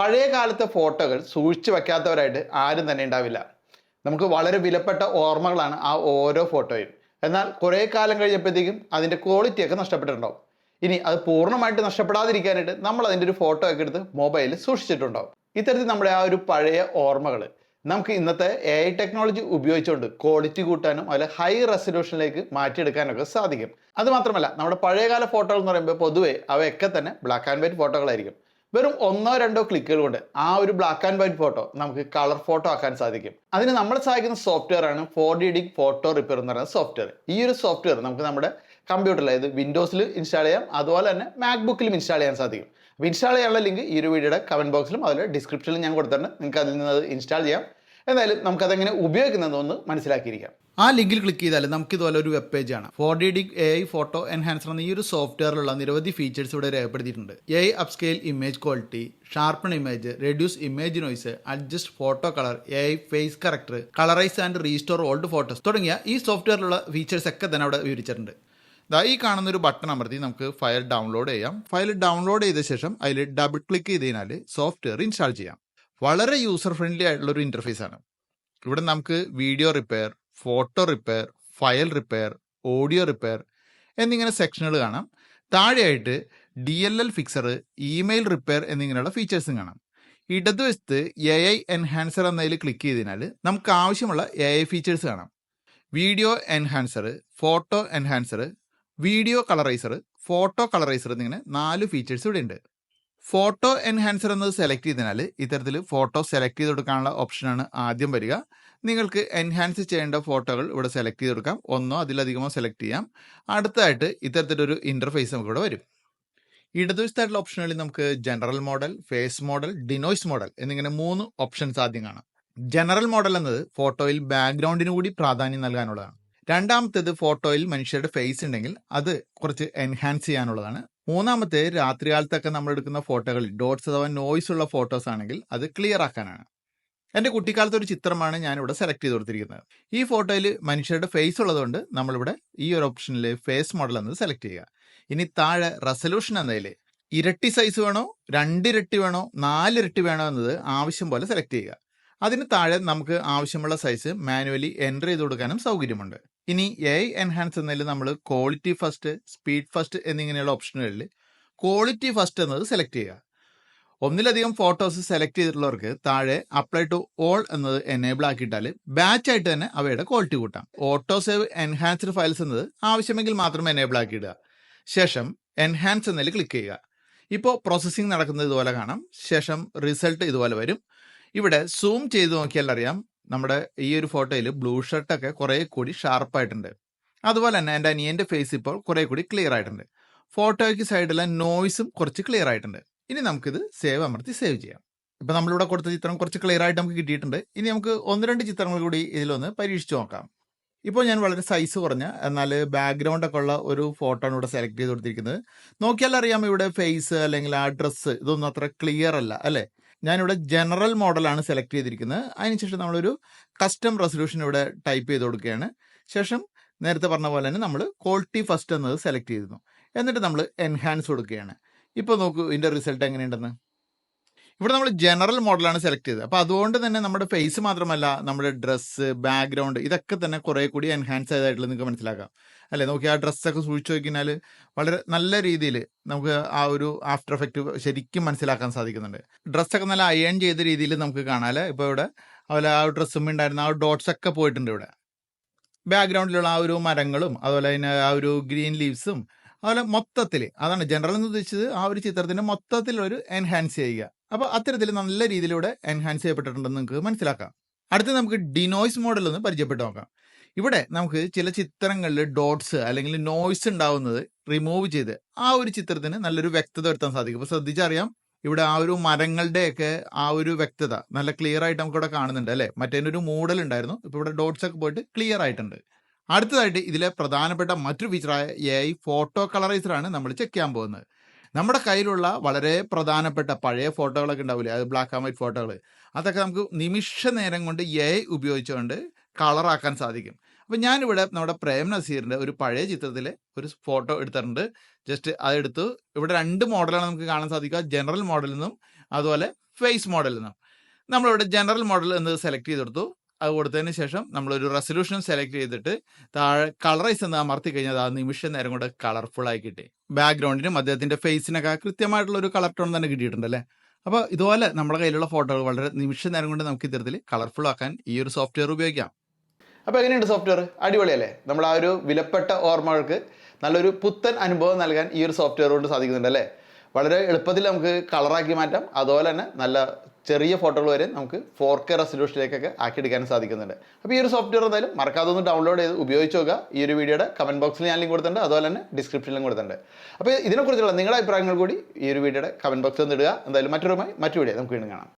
പഴയ കാലത്തെ ഫോട്ടോകൾ സൂക്ഷിച്ചു വെക്കാത്തവരായിട്ട് ആരും തന്നെ ഉണ്ടാവില്ല. നമുക്ക് വളരെ വിലപ്പെട്ട ഓർമ്മകളാണ് ആ ഓരോ ഫോട്ടോയും. എന്നാൽ കുറേ കാലം കഴിഞ്ഞപ്പോഴത്തേക്കും അതിൻ്റെ ക്വാളിറ്റി ഒക്കെ നഷ്ടപ്പെട്ടിട്ടുണ്ടാവും. ഇനി അത് പൂർണ്ണമായിട്ട് നഷ്ടപ്പെടാതിരിക്കാനായിട്ട് നമ്മൾ അതിൻ്റെ ഒരു ഫോട്ടോ ഒക്കെ എടുത്ത് മൊബൈലിൽ സൂക്ഷിച്ചിട്ടുണ്ടാവും. ഇത്തരത്തിൽ നമ്മുടെ ആ ഒരു പഴയ ഓർമ്മകൾ നമുക്ക് ഇന്നത്തെ AI ടെക്നോളജി ഉപയോഗിച്ചുകൊണ്ട് ക്വാളിറ്റി കൂട്ടാനും അതിൽ ഹൈ റെസൊല്യൂഷനിലേക്ക് മാറ്റിയെടുക്കാനൊക്കെ സാധിക്കും. അത് മാത്രമല്ല, നമ്മുടെ പഴയകാല ഫോട്ടോകൾ എന്ന് പറയുമ്പോൾ പൊതുവെ അവയൊക്കെ തന്നെ ബ്ലാക്ക് ആൻഡ് വൈറ്റ് ഫോട്ടോകളായിരിക്കും. വെറും 1-2 ക്ലിക്കുകൾ കൊണ്ട് ആ ഒരു ബ്ലാക്ക് ആൻഡ് വൈറ്റ് ഫോട്ടോ നമുക്ക് കളർ ഫോട്ടോ ആക്കാൻ സാധിക്കും. അതിന് നമ്മളെ സഹായിക്കുന്ന സോഫ്റ്റ്വെയർ ആണ് 4D ഫോട്ടോ റിപ്പയർ എന്ന് പറയുന്ന സോഫ്റ്റ്വെയർ. ഈ ഒരു സോഫ്റ്റ്വെയർ നമുക്ക് നമ്മുടെ കമ്പ്യൂട്ടറിൽ, അതായത് വിൻഡോസിൽ ഇൻസ്റ്റാൾ ചെയ്യാം, അതുപോലെ തന്നെ മാക്ബുക്കിലും ഇൻസ്റ്റാൾ ചെയ്യാൻ സാധിക്കും. അപ്പോൾ ഇൻസ്റ്റാൾ ചെയ്യാനുള്ള ലിങ്ക് ഈ ഒരു വീഡിയോയുടെ കമന്റ് ബോക്സിലും അതുപോലെ ഡിസ്ക്രിപ്ഷനിലും ഞാൻ കൊടുത്തിട്ടുണ്ട്. നിങ്ങൾക്ക് അതിൽ നിന്ന് അത് ഇൻസ്റ്റാൾ ചെയ്യാം. എന്തായാലും നമുക്കതെങ്ങനെ ഉപയോഗിക്കുന്നതെന്ന് മനസ്സിലാക്കിയിരിക്കാം. ആ ലിങ്കിൽ ക്ലിക്ക് ചെയ്താൽ നമുക്ക് ഇതുപോലെ ഒരു വെബ് പേജ് ആണ്. 4D AI ഫോട്ടോ എൻഹാൻസർ എന്ന ഈ ഒരു സോഫ്റ്റ്വെയറിലുള്ള നിരവധി ഫീച്ചേഴ്സ് ഇവിടെ രേഖപ്പെടുത്തിയിട്ടുണ്ട്. AI upscale image quality, sharpen image, reduce image noise, adjust photo colour, AI face corrector, colourise and restore old photos തുടങ്ങിയ ഈ സോഫ്റ്റ്വെയറിലുള്ള ഫീച്ചേഴ്സ് ഒക്കെ തന്നെ അവിടെ വിവരിച്ചിട്ടുണ്ട്. ഈ കാണുന്ന ഒരു ബട്ടൺ അമർത്തി നമുക്ക് ഫയൽ ഡൗൺലോഡ് ചെയ്യാം. ഫയൽ ഡൗൺലോഡ് ചെയ്ത ശേഷം അതിൽ ഡബിൾ ക്ലിക്ക് ചെയ്ത് കഴിഞ്ഞാൽ സോഫ്റ്റ്വെയർ ഇൻസ്റ്റാൾ ചെയ്യാം. വളരെ യൂസർ ഫ്രണ്ട്ലി ആയിട്ടുള്ള ഒരു ഇന്റർഫേസ് ആണ്. ഇവിടെ നമുക്ക് video repair, photo repair, file repair, audio repair എന്നിങ്ങനെ സെക്ഷനുകൾ കാണാം. താഴെയായിട്ട് DLL ഫിക്സർ, ഇമെയിൽ റിപ്പയർ എന്നിങ്ങനെയുള്ള ഫീച്ചേഴ്സും കാണാം. ഇടതുവശത്ത് AI എൻഹാൻസർ എന്നതിൽ ക്ലിക്ക് ചെയ്തതിനാൽ നമുക്ക് ആവശ്യമുള്ള AI ഫീച്ചേഴ്സ് കാണാം. Video enhancer, photo enhancer, video colouriser, photo colouriser എന്നിങ്ങനെ 4 ഫീച്ചേഴ്സ് ഇവിടെ ഉണ്ട്. ഫോട്ടോ എൻഹാൻസർ എന്നത് സെലക്ട് ചെയ്തതിനാൽ ഇത്തരത്തിൽ ഫോട്ടോ സെലക്ട് ചെയ്ത് കൊടുക്കാനുള്ള ഓപ്ഷനാണ് ആദ്യം വരിക. നിങ്ങൾക്ക് എൻഹാൻസ് ചെയ്യേണ്ട ഫോട്ടോകൾ ഇവിടെ സെലക്ട് ചെയ്ത് കൊടുക്കാം. ഒന്നോ അതിലധികമോ സെലക്ട് ചെയ്യാം. അടുത്തതായിട്ട് ഇത്തരത്തിലൊരു ഇൻ്റർഫേസ് നമുക്ക് ഇവിടെ വരും. ഇടതുവശത്തായിട്ടുള്ള ഓപ്ഷനുകളിൽ നമുക്ക് general model, face model, denoise model എന്നിങ്ങനെ 3 ഓപ്ഷൻസ് ആദ്യം കാണാം. ജനറൽ മോഡൽ എന്നത് ഫോട്ടോയിൽ ബാക്ക്ഗ്രൗണ്ടിന് കൂടി പ്രാധാന്യം നൽകാനുള്ളതാണ്. രണ്ടാമത്തേത് ഫോട്ടോയിൽ മനുഷ്യരുടെ ഫേസ് ഉണ്ടെങ്കിൽ അത് കുറച്ച് എൻഹാൻസ് ചെയ്യാനുള്ളതാണ്. മൂന്നാമത്തെ രാത്രികാലത്തൊക്കെ നമ്മൾ എടുക്കുന്ന ഫോട്ടോകളിൽ ഡോട്ട്സ് അഥവാ നോയ്സ് ഉള്ള ഫോട്ടോസ് ആണെങ്കിൽ അത് ക്ലിയർ ആക്കാനാണ്. എൻ്റെ കുട്ടിക്കാലത്തെ ഒരു ചിത്രമാണ് ഞാനിവിടെ സെലക്ട് ചെയ്ത് കൊടുത്തിരിക്കുന്നത്. ഈ ഫോട്ടോയിൽ മനുഷ്യരുടെ ഫേസ് ഉള്ളതുകൊണ്ട് നമ്മളിവിടെ ഈ ഒരു ഓപ്ഷനിൽ ഫേസ് മോഡൽ എന്നത് സെലക്ട് ചെയ്യുക. ഇനി താഴെ റെസൊല്യൂഷൻ എന്നതിൽ ഇരട്ടി സൈസ് വേണോ, 2 ഇരട്ടി വേണോ, 4 ഇരട്ടി വേണോ എന്നത് ആവശ്യം പോലെ സെലക്ട് ചെയ്യുക. അതിന് താഴെ നമുക്ക് ആവശ്യമുള്ള സൈസ് മാനുവലി എൻ്റർ ചെയ്ത് കൊടുക്കാനും സൗകര്യമുണ്ട്. ഇനി AI എൻഹാൻസ് എന്നതിൽ നമ്മൾ ക്വാളിറ്റി ഫസ്റ്റ്, സ്പീഡ് ഫസ്റ്റ് എന്നിങ്ങനെയുള്ള ഓപ്ഷനുകളിൽ ക്വാളിറ്റി ഫസ്റ്റ് എന്നത് സെലക്ട് ചെയ്യുക. ഒന്നിലധികം ഫോട്ടോസ് സെലക്ട് ചെയ്തിട്ടുള്ളവർക്ക് താഴെ അപ്ലൈ ടു ഓൾ എന്നത് എനേബിൾ ആക്കിയിട്ടാൽ ബാച്ച് ആയിട്ട് തന്നെ അവയുടെ ക്വാളിറ്റി കൂട്ടാം. ഓട്ടോ സേവ് എൻഹാൻസ്ഡ് ഫയൽസ് എന്നത് ആവശ്യമെങ്കിൽ മാത്രം എനേബിൾ ആക്കിയിടുക. ശേഷം എൻഹാൻസ് എന്നതിൽ ക്ലിക്ക് ചെയ്യുക. ഇപ്പോൾ പ്രോസസ്സിംഗ് നടക്കുന്നത് ഇതുപോലെ കാണാം. ശേഷം റിസൾട്ട് ഇതുപോലെ വരും. ഇവിടെ സൂം ചെയ്ത് നോക്കിയാൽ അറിയാം, നമ്മുടെ ഈ ഒരു ഫോട്ടോയിൽ ബ്ലൂ ഷർട്ടൊക്കെ കുറേ കൂടി ഷാർപ്പായിട്ടുണ്ട്. അതുപോലെ തന്നെ എൻ്റെ അനിയൻ്റെ ഫേസ് ഇപ്പോൾ കുറേ കൂടി ക്ലിയർ ആയിട്ടുണ്ട്. ഫോട്ടോയ്ക്ക് സൈഡിലെ നോയ്സും കുറച്ച് ക്ലിയർ ആയിട്ടുണ്ട്. ഇനി നമുക്കിത് സേവ് അമർത്തി സേവ് ചെയ്യാം. ഇപ്പം നമ്മളിവിടെ കൊടുത്ത ചിത്രം കുറച്ച് ക്ലിയർ ആയിട്ട് നമുക്ക് കിട്ടിയിട്ടുണ്ട്. ഇനി നമുക്ക് 1-2 ചിത്രങ്ങൾ കൂടി ഇതിലൊന്ന് പരീക്ഷിച്ച് നോക്കാം. ഇപ്പോൾ ഞാൻ വളരെ സൈസ് കുറഞ്ഞ എന്നാൽ ബാക്ക്ഗ്രൗണ്ട് ഒക്കെ ഉള്ള ഒരു ഫോട്ടോ ആണ് ഇവിടെ സെലക്ട് ചെയ്ത് കൊടുത്തിരിക്കുന്നത്. നോക്കിയാൽ അറിയാം ഇവിടെ ഫേസ് അല്ലെങ്കിൽ ആ ഡ്രസ്സ് ഇതൊന്നും അത്ര ക്ലിയർ അല്ല അല്ലേ. ഞാനിവിടെ ജനറൽ മോഡലാണ് സെലക്ട് ചെയ്തിരിക്കുന്നത്. അതിനുശേഷം നമ്മളൊരു കസ്റ്റം റെസൊല്യൂഷൻ ഇവിടെ ടൈപ്പ് ചെയ്ത് കൊടുക്കുകയാണ്. ശേഷം നേരത്തെ പറഞ്ഞ പോലെ തന്നെ നമ്മൾ ക്വാളിറ്റി ഫസ്റ്റ് എന്നത് സെലക്ട് ചെയ്തിരുന്നു. എന്നിട്ട് നമ്മൾ എൻഹാൻസ് കൊടുക്കുകയാണ്. ഇപ്പോൾ നോക്കൂ ഇതിൻ്റെ റിസൾട്ട് എങ്ങനെയുണ്ടെന്ന്. ഇവിടെ നമ്മൾ ജനറൽ മോഡലാണ് സെലക്ട് ചെയ്തത്. അപ്പോൾ അതുകൊണ്ട് തന്നെ നമ്മുടെ ഫേസ് മാത്രമല്ല, നമ്മുടെ ഡ്രസ്സ്, ബാക്ക്ഗ്രൗണ്ട് ഇതൊക്കെ തന്നെ കുറേ കൂടി എൻഹാൻസ് ചെയ്തതായിട്ടുള്ള നിങ്ങൾക്ക് മനസ്സിലാക്കാം അല്ലേ. നോക്കി ആ ഡ്രസ്സൊക്കെ സൂക്ഷിച്ച് നോക്കിയാൽ വളരെ നല്ല രീതിയിൽ നമുക്ക് ആ ഒരു ആഫ്റ്റർ എഫക്റ്റ് ശരിക്കും മനസ്സിലാക്കാൻ സാധിക്കുന്നുണ്ട്. ഡ്രസ്സൊക്കെ നല്ല അയൺ ചെയ്ത രീതിയിൽ നമുക്ക് കാണാം. ഇപ്പോൾ ഇവിടെ അതുപോലെ ആ ഡ്രസ്സും ഉണ്ടായിരുന്ന ആ ഡോട്ട്സ് ഒക്കെ പോയിട്ടുണ്ട്. ഇവിടെ ബാക്ക്ഗ്രൗണ്ടിലുള്ള ആ ഒരു മരങ്ങളും അതുപോലെ തന്നെ ആ ഒരു ഗ്രീൻ ലീവ്സും അതുപോലെ മൊത്തത്തിൽ അതാണ് ജനറൽ എന്ന് ഉദ്ദേശിച്ചത്. ആ ഒരു ചിത്രത്തിൻ്റെ മൊത്തത്തിലൊരു എൻഹാൻസ് ചെയ്യുക. അപ്പോൾ അത്തരത്തിൽ നല്ല രീതിയിലൂടെ എൻഹാൻസ് ചെയ്യപ്പെട്ടിട്ടുണ്ടെന്ന് നിങ്ങൾക്ക് മനസ്സിലാക്കാം. അടുത്ത് നമുക്ക് ഡിനോയ്സ് മോഡൽ ഒന്ന് പരിചയപ്പെട്ട് നോക്കാം. ഇവിടെ നമുക്ക് ചില ചിത്രങ്ങളിൽ ഡോട്ട്സ് അല്ലെങ്കിൽ നോയ്സ് ഉണ്ടാവുന്നത് റിമൂവ് ചെയ്ത് ആ ഒരു ചിത്രത്തിന് നല്ലൊരു വ്യക്തത വരുത്താൻ സാധിക്കും. ഇപ്പോൾ ശ്രദ്ധിച്ചറിയാം, ഇവിടെ ആ ഒരു മരങ്ങളുടെയൊക്കെ ആ ഒരു വ്യക്തത നല്ല ക്ലിയർ ആയിട്ട് നമുക്ക് ഇവിടെ കാണുന്നുണ്ട് അല്ലേ. മറ്റേതിൻ്റെ ഒരു മൂടൽ ഉണ്ടായിരുന്നു, ഇപ്പോൾ ഇവിടെ ഡോട്ട്സ് ഒക്കെ പോയിട്ട് ക്ലിയർ ആയിട്ടുണ്ട്. അടുത്തതായിട്ട് ഇതിലെ പ്രധാനപ്പെട്ട മറ്റൊരു ഫീച്ചറായ AI ഫോട്ടോ കളറൈസറാണ് നമ്മൾ ചെക്ക് ചെയ്യാൻ പോകുന്നത്. നമ്മുടെ കയ്യിലുള്ള വളരെ പ്രധാനപ്പെട്ട പഴയ ഫോട്ടോകളൊക്കെ ഉണ്ടാവില്ലേ, അത് ബ്ലാക്ക് ആൻഡ് വൈറ്റ് ഫോട്ടോകൾ, അതൊക്കെ നമുക്ക് നിമിഷ നേരം കൊണ്ട് AI ഉപയോഗിച്ചുകൊണ്ട് കളറാക്കാൻ സാധിക്കും. അപ്പോൾ ഞാനിവിടെ നമ്മുടെ പ്രേം നസീറിൻ്റെ ഒരു പഴയ ചിത്രത്തിൽ ഒരു ഫോട്ടോ എടുത്തിട്ടുണ്ട്. ജസ്റ്റ് അതെടുത്തു. ഇവിടെ 2 മോഡലാണ് നമുക്ക് കാണാൻ സാധിക്കുക, ജനറൽ മോഡൽ എന്നും അതുപോലെ ഫേസ് മോഡൽ എന്നാണ്. നമ്മളിവിടെ ജനറൽ മോഡൽ എന്നത് സെലക്ട് ചെയ്തെടുത്തു. അത് കൊടുത്തതിന് ശേഷം നമ്മളൊരു റെസൊല്യൂഷൻ സെലക്ട് ചെയ്തിട്ട് താഴെ കളറൈസ് എന്ന് അമർത്തി കഴിഞ്ഞാൽ ആ നിമിഷം നേരം കൊണ്ട് കളർഫുൾ ആയി കിട്ടി. ബാക്ക്ഗ്രൗണ്ടിനും അദ്ദേഹത്തിന്റെ ഫേസിനൊക്കെ കൃത്യമായിട്ടുള്ള ഒരു കളർ ടോൺ തന്നെ കിട്ടിയിട്ടുണ്ടല്ലേ. അപ്പോൾ ഇതുപോലെ നമ്മുടെ കയ്യിലുള്ള ഫോട്ടോകൾ വളരെ നിമിഷ നേരം കൊണ്ട് നമുക്ക് ഇത്തരത്തിൽ കളർഫുൾ ആക്കാൻ ഈ ഒരു സോഫ്റ്റ്വെയർ ഉപയോഗിക്കാം. അപ്പോൾ എങ്ങനെയുണ്ട് സോഫ്റ്റ്വെയർ? അടിപൊളിയല്ലേ? നമ്മൾ ആ ഒരു വിലപ്പെട്ട ഓർമ്മകൾക്ക് നല്ലൊരു പുത്തൻ അനുഭവം നൽകാൻ ഈ ഒരു സോഫ്റ്റ്വെയർ കൊണ്ട് സാധിക്കുന്നുണ്ട് അല്ലേ. വളരെ എളുപ്പത്തിൽ നമുക്ക് കളറാക്കി മാറ്റാം. അതുപോലെ തന്നെ നല്ല ചെറിയ ഫോട്ടോകൾ വരെ നമുക്ക് 4K റെസൊല്യൂഷനിലേക്കൊക്കെ ആക്കിയെടുക്കാൻ സാധിക്കുന്നുണ്ട്. അപ്പോൾ ഈ ഒരു സോഫ്റ്റ്വെയർ എന്തായാലും മറക്കാതെ ഒന്ന് ഡൗൺലോഡ് ചെയ്ത് ഉപയോഗിച്ച് നോക്കുക. ഈ ഒരു വീഡിയോയുടെ കമൻറ്റ് ബോക്സിൽ ഞാൻ ലിങ്ക് കൊടുത്തിട്ടുണ്ട്, അതുപോലെ തന്നെ ഡിസ്ക്രിപ്ഷനിലും കൊടുത്തിട്ടുണ്ട്. അപ്പോൾ ഇതിനെക്കുറിച്ചുള്ള നിങ്ങളുടെ അഭിപ്രായങ്ങൾ കൂടി ഈ ഒരു വീഡിയോയുടെ കമൻറ്റ് ബോക്സിൽ ഒന്ന് ഇടുക. എന്തായാലും മറ്റൊരു വീഡിയോ നമുക്ക് വീണ്ടും കാണാം.